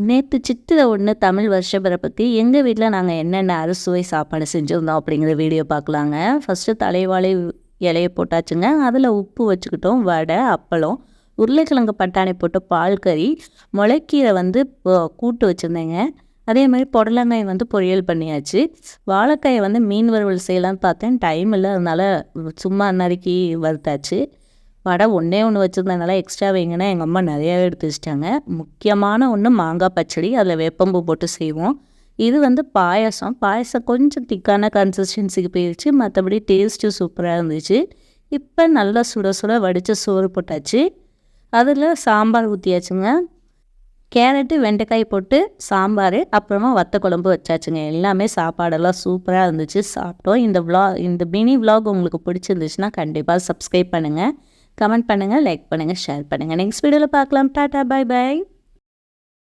நேத்து சித்திரை 1 தமிழ் வருஷ பிறப்புக்கு எங்க வீட்ல நாங்க என்னென்ன அறுசுவை சாப்பாடு செஞ்சிருந்தோம் அப்படிங்கிற வீடியோ பார்க்கலாங்க. ஃபர்ஸ்ட்டு தலைவாழை இலைய போட்டாச்சுங்க. அதில உப்பு வச்சுக்கிட்டோம். வடை, அப்பளம், உருளைக்கிழங்கு பட்டாணி போட்டு பால் கறி, முளைக்கீரை வந்து கூட்டு வச்சுருந்தேங்க. அதே மாரி புடலங்காய் வந்து பொரியல் பண்ணியாச்சு. வாழைக்காய வந்து மீன் வறுவல் செய்யலான்னு பார்த்தேன். டைம் இல்ல. அதனால சும்மா நறுக்கி வறுத்தாச்சு. வடை ஒண்ணே 1 வச்சுருந்ததுனால எக்ஸ்ட்ரா வைங்கன்னா எங்கள் அம்மா நிறையாவே எடுத்து வச்சுட்டாங்க. முக்கியமான ஒன்று மாங்காய் பச்சடி, அதில் வேப்பம்பூ போட்டு செய்வோம். இது வந்து பாயாசம். பாயாசம் கொஞ்சம் திக்கான கன்சிஸ்டன்சிக்கு போயிடுச்சு. மற்றபடி டேஸ்ட்டு சூப்பராக இருந்துச்சு. இப்போ நல்லா சுட சுட வடித்த சோறு போட்டாச்சு. அதில் சாம்பார் ஊற்றியாச்சுங்க. கேரட்டு வெண்டைக்காய் போட்டு சாம்பார், அப்புறமா வத்த குழம்பு வச்சாச்சுங்க. எல்லாமே சாப்பாடெல்லாம் சூப்பராக இருந்துச்சு. சாப்பிட்டோம். இந்த மினி விலாக் உங்களுக்கு பிடிச்சிருந்துச்சுன்னா கண்டிப்பாக சப்ஸ்கிரைப் பண்ணுங்கள், கமெண்ட் பண்ணுங்கள், லைக் பண்ணுங்கள், ஷேர் பண்ணுங்கள். நெக்ஸ்ட் வீடியோவில் பார்க்கலாம். Tata, bye by.